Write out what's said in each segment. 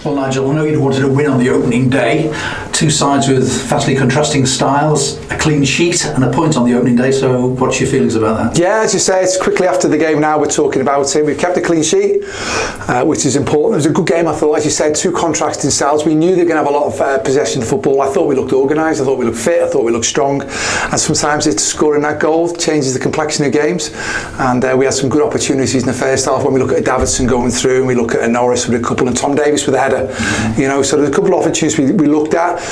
Well, Nigel, I know you wanted to win on the opening day. Two sides with vastly contrasting styles, a clean sheet and a point on the opening day. So what's your feelings about that? Yeah, as you say, it's quickly after the game now we're talking about it. We've kept a clean sheet, which is important. It was a good game, I thought. As you said, two contrasting styles. We knew they were going to have a lot of possession of the football. I thought we looked organised. I thought we looked fit. I thought we looked strong. And sometimes it's scoring that goal changes the complexion of games. And we had some good opportunities in the first half when we look at 𝗬𝗢𝗧𝗔𝗬 going through and we look at Norris with a couple and Tom Davies with a header. You know, so there's a couple of opportunities we looked at.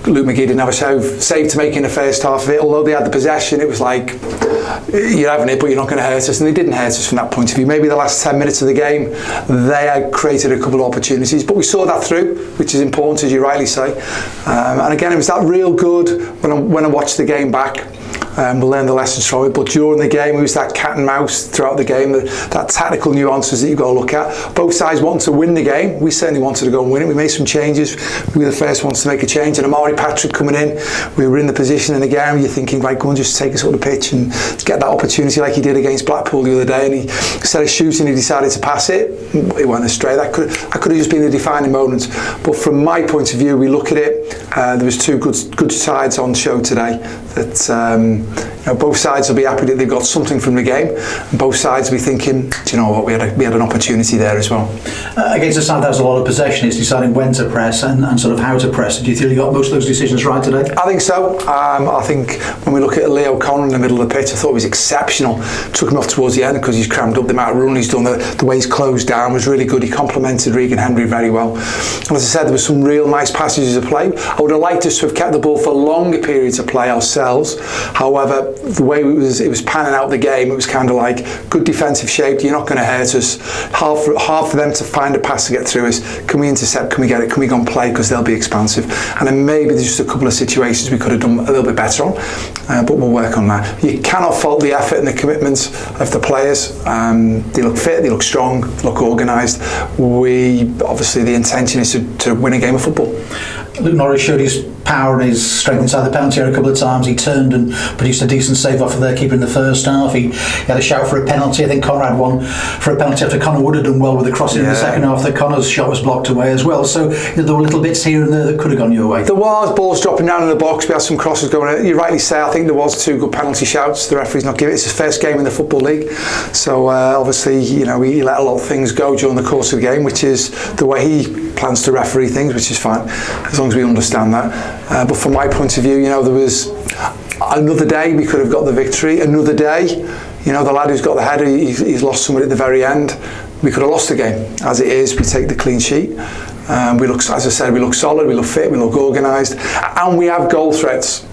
Luke McGee didn't have a save to make in the first half of it. Although they had the possession, it was like, you're having it, but you're not going to hurt us. And they didn't hurt us from that point of view. Maybe the last 10 minutes of the game, they had created a couple of opportunities. But we saw that through, which is important, as you rightly say. And again, it was that real good when I watched the game back. We'll learn the lessons from it, but during the game it was that cat and mouse throughout the game, that tactical nuances that you've got to look at. Both sides wanted to win the game. We certainly wanted to go and win it. We made some changes. We were the first ones to make a change, and 𝗬𝗦𝗡𝗏𝗥 coming in, we were in the position, and again you're thinking, right, go and just take us up the pitch and get that opportunity like he did against Blackpool the other day, and he, instead of shooting, he decided to pass it. It went astray. That could have just been the defining moment. But from my point of view, we look at it, there was two good sides on show today that you know, both sides will be happy that they've got something from the game, and both sides will be thinking, do you know what, we had an opportunity there as well. Against a side that has a lot of possession, it's deciding when to press and sort of how to press. Do you feel you got most of those decisions right today? I think so. I think when we look at Lee O'Connor in the middle of the pitch, I thought he was exceptional. Took him off towards the end because he's crammed up the amount of run he's done. The way he's closed down was really good. He complemented Regan Hendry very well. And as I said, there were some real nice passages of play. I would have liked us to have kept the ball for longer periods of play ourselves. However, the way it was panning out the game, it was kind of like good defensive shape. You're not going to hurt us. Hard for them to find a pass to get through us. Can we intercept? Can we get it? Can we go and play? Because they'll be expansive. And then maybe there's just a couple of situations we could have done a little bit better on. But we'll work on that. You cannot fault the effort and the commitment of the players. They look fit. They look strong. They look organised. Obviously the intention is to win a game of football. Luke Norris showed his power and his strength inside the penalty area a couple of times. He turned and produced a decent save off of their keeper in the first half. He had a shout for a penalty. I think Connor had one for a penalty after Connor would have done well with the crossing in the second half. That Connor's shot was blocked away as well. So there were little bits here and there that could have gone your way. There was balls dropping down in the box. We had some crosses going in. You rightly say, I think there was two good penalty shouts. The referee's not giving it. It's his first game in the Football League. So obviously, you know, he let a lot of things go during the course of the game, which is the way he plans to referee things, which is fine, as long as we understand that. But from my point of view, you know, there was another day we could have got the victory. Another day, you know, the lad who's got the header, he's lost somebody at the very end. We could have lost the game. As it is, we take the clean sheet. We look, as I said, we look solid, we look fit, we look organised, and we have goal threats.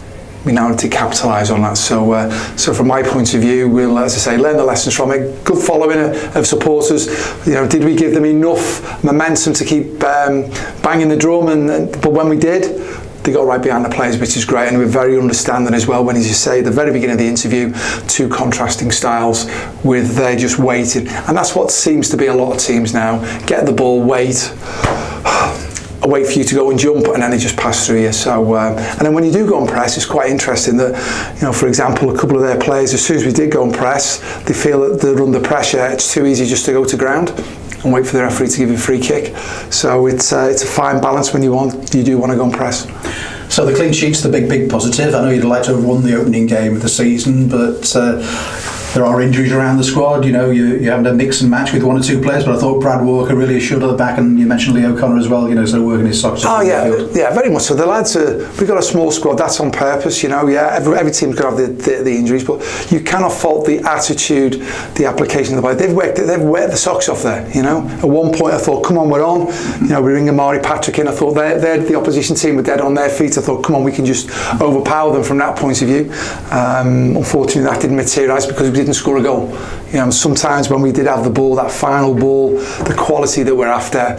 We now need to capitalise on that. So from my point of view, we'll, as I say, learn the lessons from it. Good following of supporters. You know, did we give them enough momentum to keep banging the drum? But when we did, they got right behind the players, which is great, and we're very understanding as well when, as you say, at the very beginning of the interview, two contrasting styles with they're just waiting. And that's what seems to be a lot of teams now. Get the ball, wait for you to go and jump, and then they just pass through you. So, and then when you do go and press, it's quite interesting that, you know, for example, a couple of their players, as soon as we did go and press, they feel that they're under pressure. It's too easy just to go to ground and wait for the referee to give you a free kick. So it's a fine balance when you do want to go and press. So the clean sheet's the big positive. I know you'd like to have won the opening game of the season, but there are injuries around the squad. You know, you having to mix and match with one or two players, but I thought Brad Walker really assured at the back, and you mentioned Lee O'Connor as well, you know, sort of working his socks off. Oh yeah, very much so. The lads we've got a small squad, that's on purpose, you know. Yeah, every team's got to have the injuries, but you cannot fault the attitude, the application of the play. They've worked the socks off there, you know. At one point I thought, come on, we're on. You know, we bring 𝗬𝗦𝗡𝗥𝗧𝗏 in. I thought they're the opposition team were dead on their feet. I thought, come on, we can just overpower them from that point of view. Unfortunately, that didn't materialise because we didn't score a goal. You know, sometimes when we did have the ball, that final ball, the quality that we're after,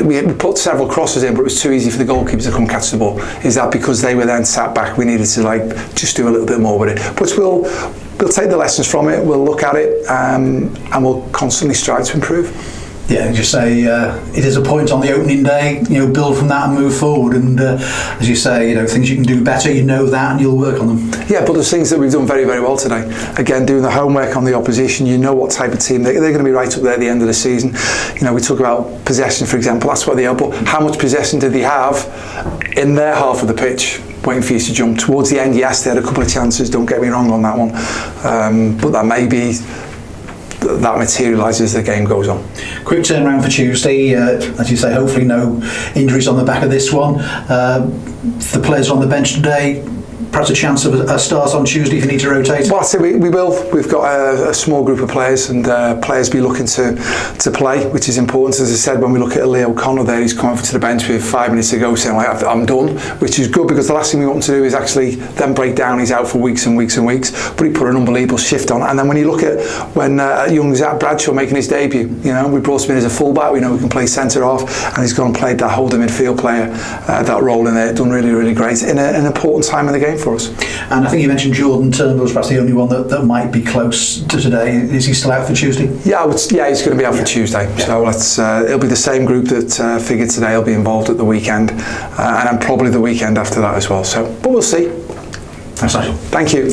we put several crosses in, but it was too easy for the goalkeepers to come catch the ball. Is that because they were then sat back? We needed to just do a little bit more with it. But we'll take the lessons from it. We'll look at it, and we'll constantly strive to improve. Yeah, just say it is a point on the opening day. Build from that and move forward. And as you say, things you can do better. You know that, and you'll work on them. Yeah, but there's things that we've done very, very well today. Again, doing the homework on the opposition. You know what type of team they're going to be right up there at the end of the season. We talk about possession, for example. That's what they are. But how much possession did they have in their half of the pitch, waiting for you to jump? Towards the end, yes, they had a couple of chances. Don't get me wrong on that one. But that may be. That materialises as the game goes on. Quick turnaround for Tuesday, as you say, hopefully no injuries on the back of this one. The players on the bench today, perhaps a chance of a start on Tuesday if you need to rotate? Well, I say we will. We've got a small group of players, and players be looking to play, which is important. As I said, when we look at 𝗦𝗧𝗔𝗬 there, he's coming to the bench with 5 minutes to go saying, like, I'm done, which is good, because the last thing we want to do is actually then break down. He's out for weeks and weeks and weeks, but he put an unbelievable shift on. And then when you look at when young Zach Bradshaw making his debut, we brought him in as a fullback. We know we can play centre half, and he's gone and played that holding midfield player, that role in there, done really, really great in an important time in the game for us. And I think you mentioned Jordan Turnbull was perhaps the only one that might be close to today. Is he still out for Tuesday? Yeah, he's going to be out for Tuesday. Yeah. So it'll be the same group that figured today will be involved at the weekend, and probably the weekend after that as well. But we'll see. Thanks, Nigel. Thank you.